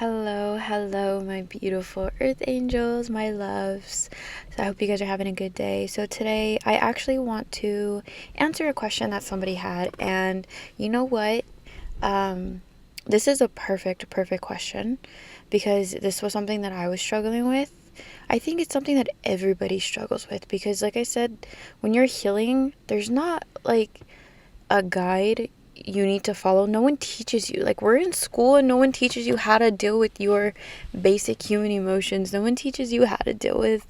Hello, my beautiful earth angels, my loves. So I hope you guys are having a good day. So today I actually want to answer a question that somebody had, and you know what? This is a perfect question because this was something that I was struggling with. I think it's something that everybody struggles with because, like I said, when you're healing, there's not like a guide you need to follow. No one teaches you. Like, we're in school and no one teaches you how to deal with your basic human emotions. No one teaches you how to deal with,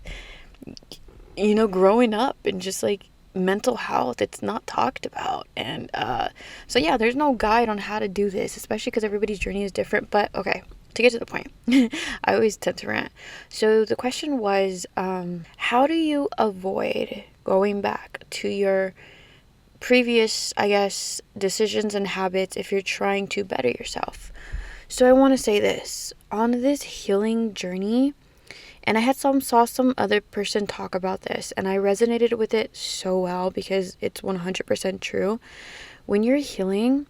growing up and just like mental health. It's not talked about. And so, yeah, there's no guide on how to do this, especially because everybody's journey is different. But okay, to get to the point, I always tend to rant. So the question was, how do you avoid going back to your previous, decisions and habits if you're trying to better yourself? So I want to say this. On this healing journey, and I saw some other person talk about this, and I resonated with it so well because it's 100% true. When you're healing,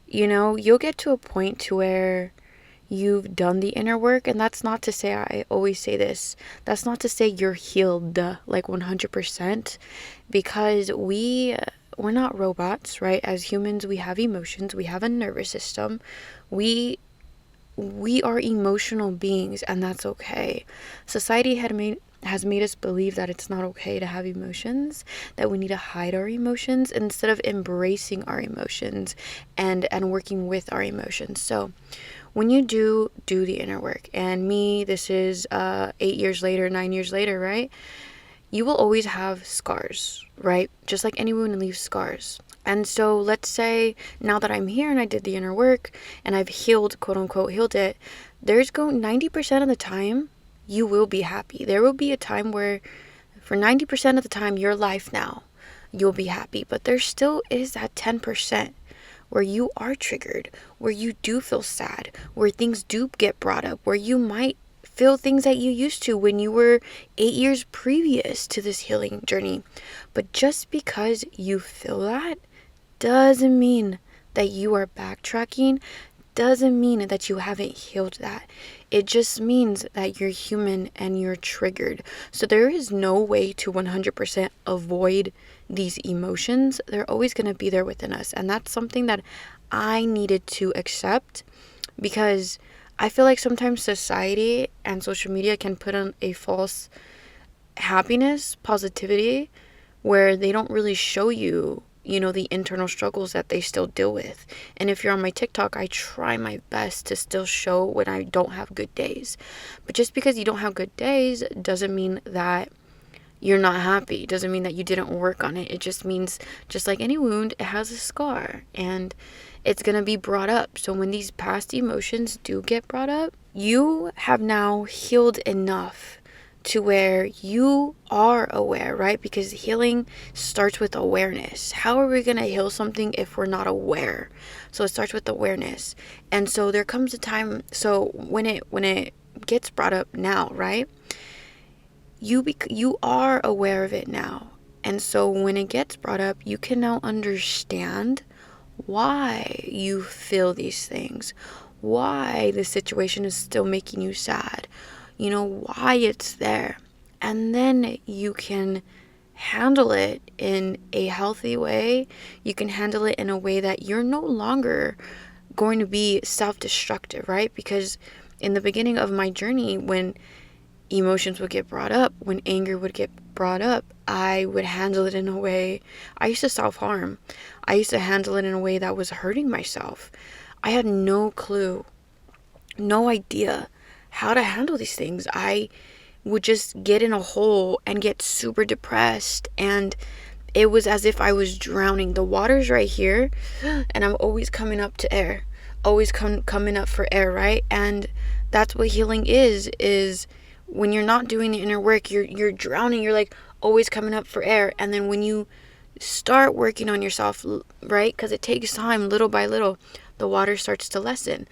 you'll get to a point to where you've done the inner work, and that's not to say, I always say this, that's not to say you're healed like 100%, because we're not robots, right? As humans, we have emotions, we have a nervous system, we are emotional beings, and that's okay. Society has made us believe that it's not okay to have emotions, that we need to hide our emotions instead of embracing our emotions and working with our emotions. So when you do the inner work, and this is 8 years later, 9 years later, right? You will always have scars, right? Just like anyone leaves scars. And so let's say now that I'm here and I did the inner work and I've healed, quote unquote, healed it, 90% of the time you will be happy. There will be a time where for 90% of the time, your life now, you'll be happy. But there still is that 10% where you are triggered, where you do feel sad, where things do get brought up, where you might feel things that you used to when you were 8 years previous to this healing journey. But just because you feel that doesn't mean that you are backtracking, doesn't mean that you haven't healed that. It just means that you're human and you're triggered. So there is no way to 100% avoid these emotions. They're always going to be there within us. And that's something that I needed to accept, because I feel like sometimes society and social media can put on a false happiness, positivity, where they don't really show you, the internal struggles that they still deal with. And if you're on my TikTok, I try my best to still show when I don't have good days. But just because you don't have good days doesn't mean that you're not happy. It doesn't mean that you didn't work on it. It just means, just like any wound, it has a scar and it's going to be brought up. So when these past emotions do get brought up, you have now healed enough to where you are aware, right? Because healing starts with awareness. How are we going to heal something if we're not aware? So it starts with awareness. And so there comes a time, so when it gets brought up now, right? You are aware of it now. And so when it gets brought up, you can now understand why you feel these things, why the situation is still making you sad, why it's there. And then you can handle it in a healthy way. You can handle it in a way that you're no longer going to be self-destructive, right? Because in the beginning of my journey, when emotions would get brought up, when anger would get brought up, I would handle it in a way, I used to self-harm. I used to handle it in a way that was hurting myself. I had no clue, no idea how to handle these things. I would just get in a hole and get super depressed, and it was as if I was drowning. The water's right here, and I'm always coming up to air, always coming up for air, right? And that's what healing is when you're not doing the inner work, you're drowning. You're like always coming up for air. And then when you start working on yourself, right? Because it takes time, little by little, the water starts to lessen.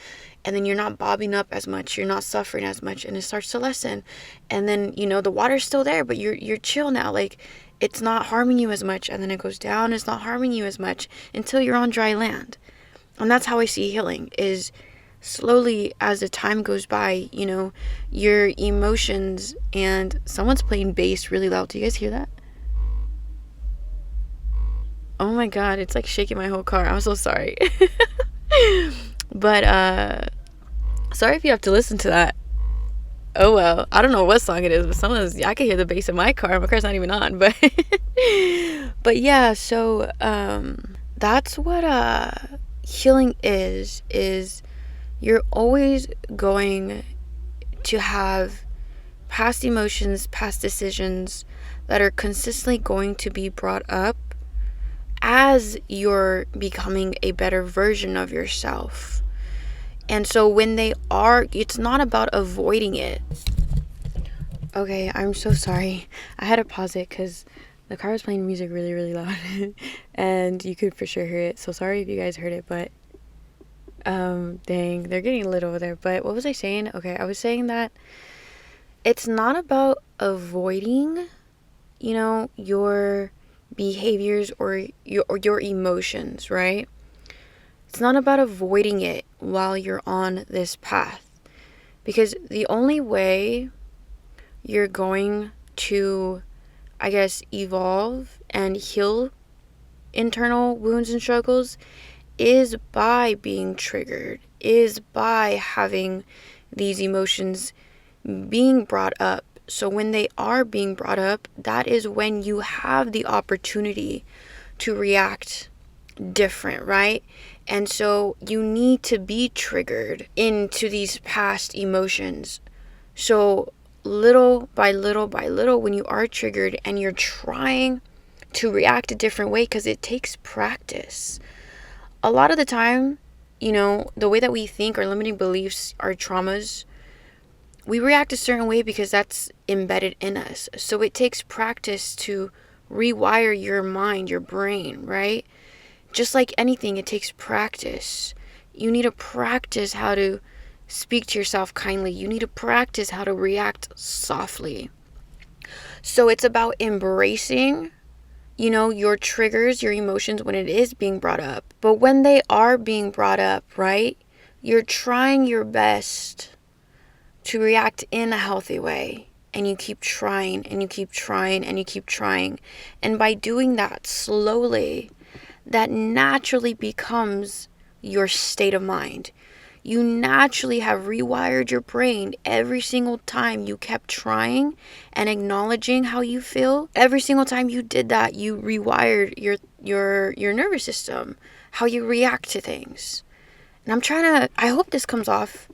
And then you're not bobbing up as much. You're not suffering as much, and it starts to lessen. And then, the water's still there, but you're chill now. Like, it's not harming you as much. And then it goes down. It's not harming you as much until you're on dry land. And that's how I see healing, is slowly, as the time goes by, you know, your emotions, and someone's playing bass really loud. Do you guys hear that? Oh my god, it's like shaking my whole car. I'm so sorry. But sorry if you have to listen to that. Oh well, I don't know what song it is, but I can hear the bass in my car. My car's not even on, but but yeah, so that's what healing is you're always going to have past emotions, past decisions that are consistently going to be brought up as you're becoming a better version of yourself. And so when they are, it's not about avoiding it. Okay, I'm so sorry. I had to pause it because the car was playing music really, really loud. And you could for sure hear it. So sorry if you guys heard it, but dang, they're getting lit over there. But what was I saying? Okay, I was saying that it's not about avoiding, you know, your behaviors or your emotions, right? It's not about avoiding it while you're on this path. Because the only way you're going to, I guess, evolve and heal internal wounds and struggles is by being triggered, is by having these emotions being brought up. So when they are being brought up, that is when you have the opportunity to react different, right? And so you need to be triggered into these past emotions. So little by little by little, when you are triggered and you're trying to react a different way, because it takes practice. A lot of the time, you know, the way that we think, our limiting beliefs, our traumas, we react a certain way because that's embedded in us. So it takes practice to rewire your mind, your brain, right? Just like anything, it takes practice. You need to practice how to speak to yourself kindly. You need to practice how to react softly. So it's about embracing, you know, your triggers, your emotions when it is being brought up. But when they are being brought up, right, you're trying your best to react in a healthy way. And you keep trying and you keep trying and you keep trying. And by doing that slowly, that naturally becomes your state of mind. You naturally have rewired your brain every single time you kept trying and acknowledging how you feel. Every single time you did that, you rewired your nervous system, how you react to things. And I hope this comes off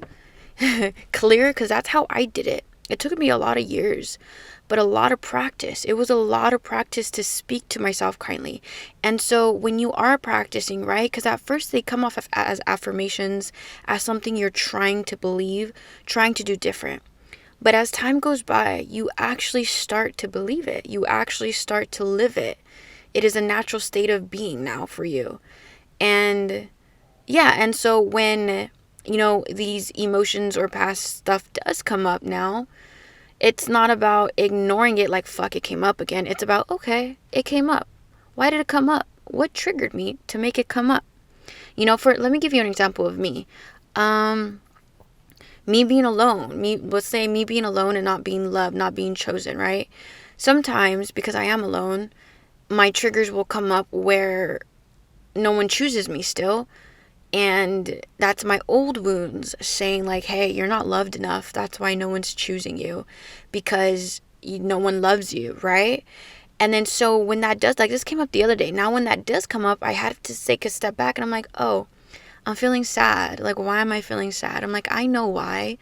clear, because that's how I did it. It took me a lot of years, but a lot of practice. It was a lot of practice to speak to myself kindly. And so when you are practicing, right, because at first they come off as affirmations, as something you're trying to believe, trying to do different. But as time goes by, you actually start to believe it. You actually start to live it. It is a natural state of being now for you. And yeah, and so when, you know, these emotions or past stuff does come up now, it's not about ignoring it like, fuck, it came up again. It's about, okay, it came up. Why did it come up? What triggered me to make it come up? You know, let me give you an example of me. Me being alone. Let's say me being alone and not being loved, not being chosen, right? Sometimes, because I am alone, my triggers will come up where no one chooses me still. And that's my old wounds saying like, hey, you're not loved enough. That's why no one's choosing you, because no one loves you, right? And then so when that does, like this came up the other day. Now when that does come up, I had to take a step back and I'm like, oh, I'm feeling sad. Like, why am I feeling sad? I'm like, I know why.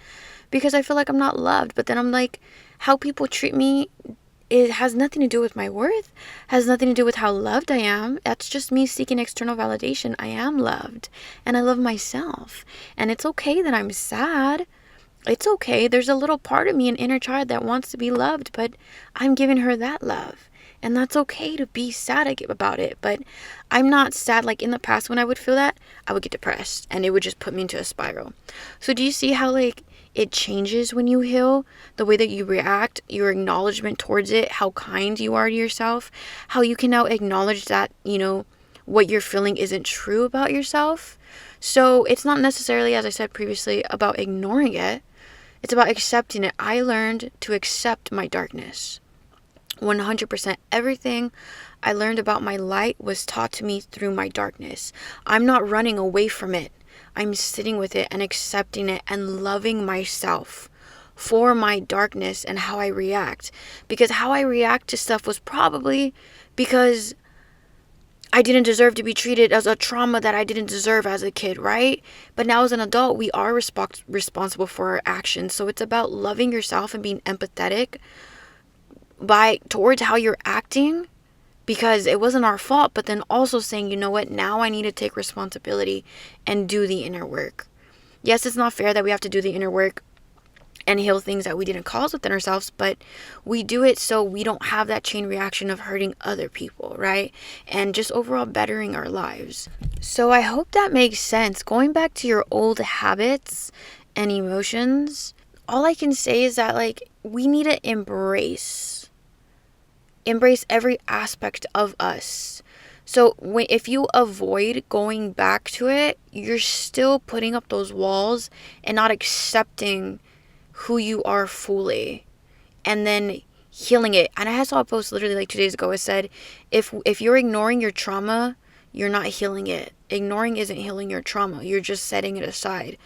Because I feel like I'm not loved. But then I'm like, how people treat me, it has nothing to do with my worth, has nothing to do with how loved I am. That's just me seeking external validation. I am loved and I love myself. And it's okay that I'm sad. It's okay. There's a little part of me, an inner child that wants to be loved, but I'm giving her that love. And that's okay to be sad about it. But I'm not sad. Like in the past, when I would feel that, I would get depressed and it would just put me into a spiral. So do you see how like it changes when you heal? The way that you react, your acknowledgement towards it, how kind you are to yourself, how you can now acknowledge that, you know, what you're feeling isn't true about yourself. So it's not necessarily, as I said previously, about ignoring it. It's about accepting it. I learned to accept my darkness. 100%. Everything I learned about my light was taught to me through my darkness. I'm not running away from it. I'm sitting with it and accepting it and loving myself for my darkness and how I react. Because how I react to stuff was probably because I didn't deserve to be treated as a trauma that I didn't deserve as a kid, right? But now as an adult, we are responsible for our actions. So it's about loving yourself and being empathetic towards how you're acting, because it wasn't our fault, but then also saying, you know what, now I need to take responsibility and do the inner work. Yes, it's not fair that we have to do the inner work and heal things that we didn't cause within ourselves, but we do it so we don't have that chain reaction of hurting other people, right? And just overall bettering our lives. So I hope that makes sense. Going back to your old habits and emotions, all I can say is that, like, we need to embrace every aspect of us. So if you avoid going back to it, you're still putting up those walls and not accepting who you are fully, and then healing it. And I saw a post literally like 2 days ago. It said, if you're ignoring your trauma, you're not healing it. Ignoring isn't healing your trauma. You're just setting it aside.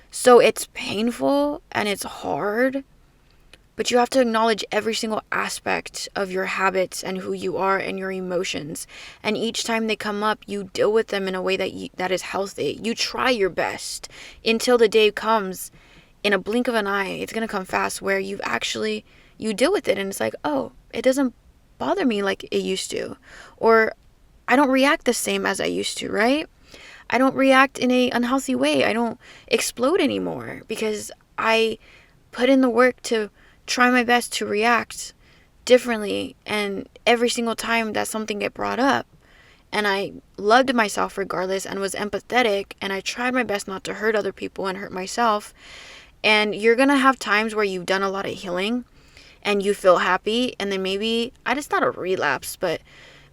So it's painful and it's hard, but you have to acknowledge every single aspect of your habits and who you are and your emotions. And each time they come up, you deal with them in a way that is healthy. You try your best until the day comes, in a blink of an eye, it's going to come fast, where you deal with it and it's like, oh, it doesn't bother me like it used to. Or I don't react the same as I used to, right? I don't react in a unhealthy way. I don't explode anymore because I put in the work to try my best to react differently. And every single time that something get brought up, and I loved myself regardless and was empathetic, and I tried my best not to hurt other people and hurt myself. And you're going to have times where you've done a lot of healing and you feel happy, and then maybe, it's not a relapse, but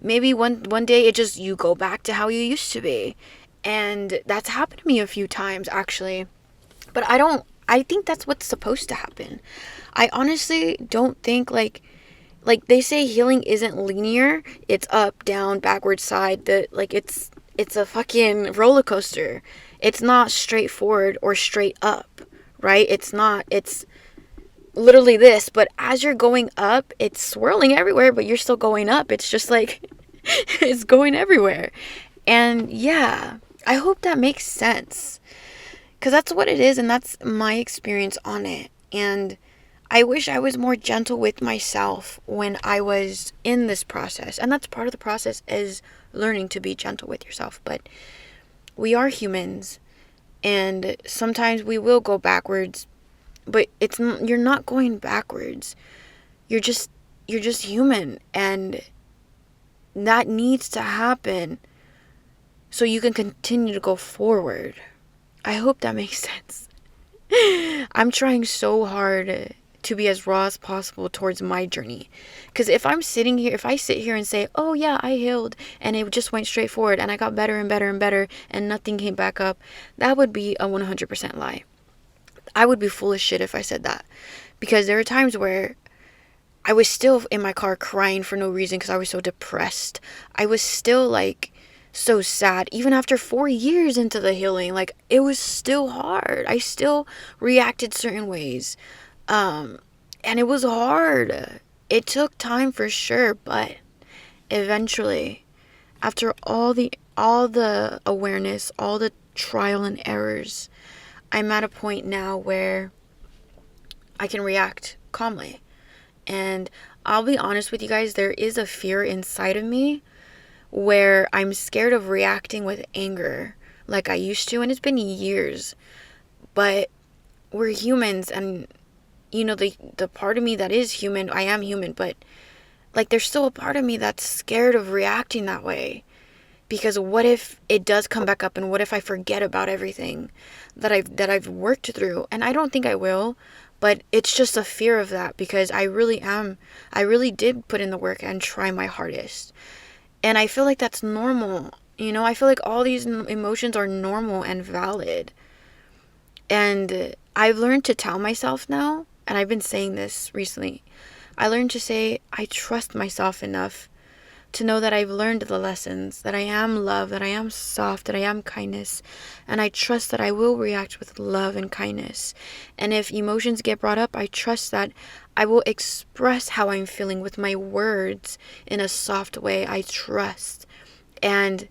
maybe one day you go back to how you used to be. And that's happened to me a few times, actually. But I think that's what's supposed to happen. I honestly don't think, like they say healing isn't linear. It's up, down, backward, side. It's a fucking roller coaster. It's not straightforward or straight up. Right? It's literally this, but as you're going up, it's swirling everywhere, but you're still going up. It's just like, it's going everywhere. And yeah, I hope that makes sense, because that's what it is, and that's my experience on it. And I wish I was more gentle with myself when I was in this process. And that's part of the process, is learning to be gentle with yourself. But we are humans. And sometimes we will go backwards, but you're not going backwards. You're just human, and that needs to happen so you can continue to go forward. I hope that makes sense. I'm trying so hard to be as raw as possible towards my journey. Because if I sit here and say, oh yeah, I healed and it just went straight forward and I got better and better and better and nothing came back up, that would be a 100% lie. I would be full of shit if I said that. Because there were times where I was still in my car crying for no reason because I was so depressed. I was still like so sad. Even after 4 years into the healing, like, it was still hard. I still reacted certain ways. And it was hard. It took time for sure, but eventually, after all the awareness, all the trial and errors, I'm at a point now where I can react calmly. And I'll be honest with you guys, there is a fear inside of me where I'm scared of reacting with anger like I used to, and it's been years. But we're humans, and you know, the part of me that is human, I am human, but like, there's still a part of me that's scared of reacting that way. Because what if it does come back up, and what if I forget about everything that I've worked through? And I don't think I will, but it's just a fear of that, because I really did put in the work and try my hardest. And I feel like that's normal. You know, I feel like all these emotions are normal and valid. And I've learned to tell myself now, and I've been saying this recently. I learned to say, I trust myself enough to know that I've learned the lessons, that I am love, that I am soft, that I am kindness, and I trust that I will react with love and kindness. And if emotions get brought up, I trust that I will express how I'm feeling with my words in a soft way. I trust. And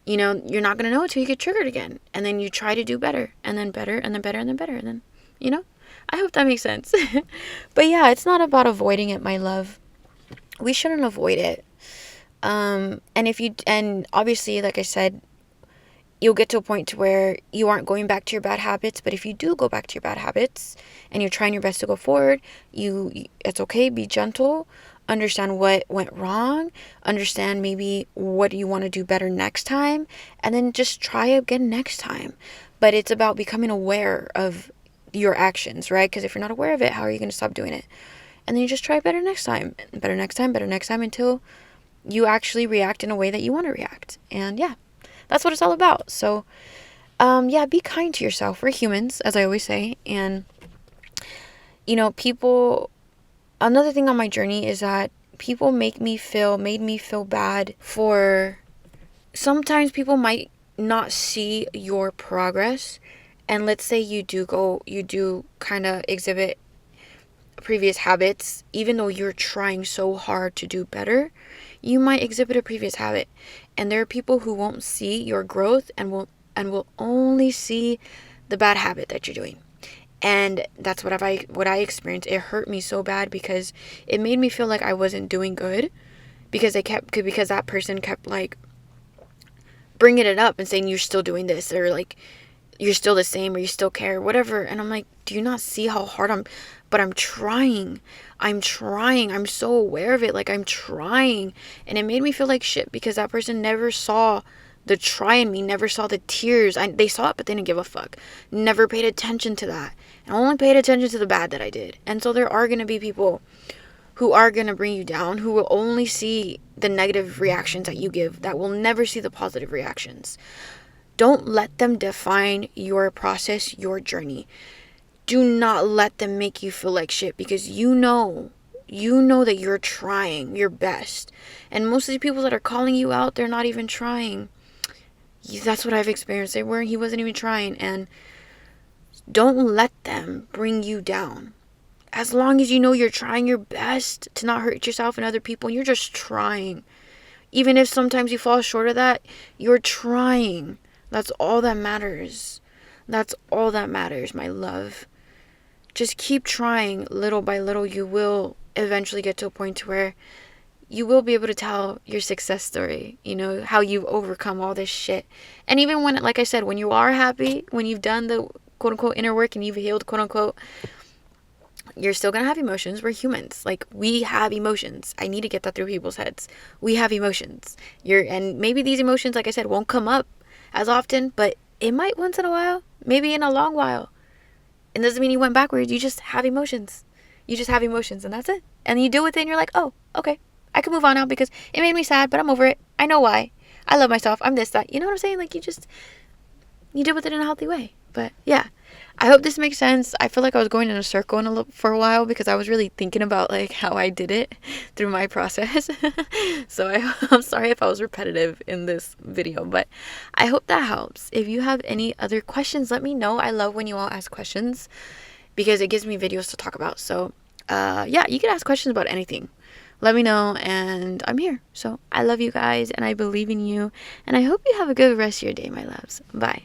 you're not going to know until you get triggered again. And then you try to do better, and then better, and then better, and then better. And then, I hope that makes sense. But yeah, it's not about avoiding it, my love. We shouldn't avoid it. And obviously, like I said, you'll get to a point to where you aren't going back to your bad habits. But if you do go back to your bad habits and you're trying your best to go forward, it's okay. Be gentle. Understand what went wrong. Understand maybe what you want to do better next time. And then just try again next time. But it's about becoming aware of your actions, right? Because if you're not aware of it, how are you going to stop doing it? And then you just try better next time. Better next time, better next time, until you actually react in a way that you want to react. And yeah, that's what it's all about. So, be kind to yourself. We're humans, as I always say. And, another thing on my journey is that people made me feel bad for, sometimes people might not see your progress. And let's say you do kind of exhibit previous habits, even though you're trying so hard to do better, you might exhibit a previous habit. And there are people who won't see your growth and will only see the bad habit that you're doing. And that's what I experienced. It hurt me so bad because it made me feel like I wasn't doing good, because that person kept like bringing it up and saying, you're still doing this, or like, you're still the same, or you still care, whatever. And I'm like, do you not see how hard I'm trying. I'm so aware of it. Like, I'm trying. And it made me feel like shit because that person never saw the try in me, never saw the tears. They saw it, but they didn't give a fuck. Never paid attention to that. And only paid attention to the bad that I did. And so there are going to be people who are going to bring you down, who will only see the negative reactions that you give, that will never see the positive reactions. Don't let them define your process, your journey. Do not let them make you feel like shit, because you know that you're trying your best. And most of the people that are calling you out, they're not even trying. That's what I've experienced. He wasn't even trying. And don't let them bring you down. As long as you know you're trying your best to not hurt yourself and other people, and you're just trying. Even if sometimes you fall short of that, you're trying. That's all that matters. That's all that matters, my love. Just keep trying. Little by little, you will eventually get to a point where you will be able to tell your success story, how you've overcome all this shit. And even when, like I said, when you are happy, when you've done the quote unquote inner work and you've healed, quote unquote, you're still going to have emotions. We're humans. Like, we have emotions. I need to get that through people's heads. We have emotions. And maybe these emotions, like I said, won't come up as often, but it might once in a while, maybe in a long while. It doesn't mean you went backwards. You just have emotions. And that's it. And you deal with it and you're like, oh, okay, I can move on now because it made me sad, but I'm over it. I know why. I love myself. I'm this, that. You know what I'm saying? Like, you deal with it in a healthy way. But yeah, I hope this makes sense. I feel like I was going in a circle for a while because I was really thinking about like how I did it through my process. So I'm sorry if I was repetitive in this video, but I hope that helps. If you have any other questions, let me know. I love when you all ask questions because it gives me videos to talk about. So you can ask questions about anything. Let me know, and I'm here. So I love you guys, and I believe in you, and I hope you have a good rest of your day, my loves. Bye.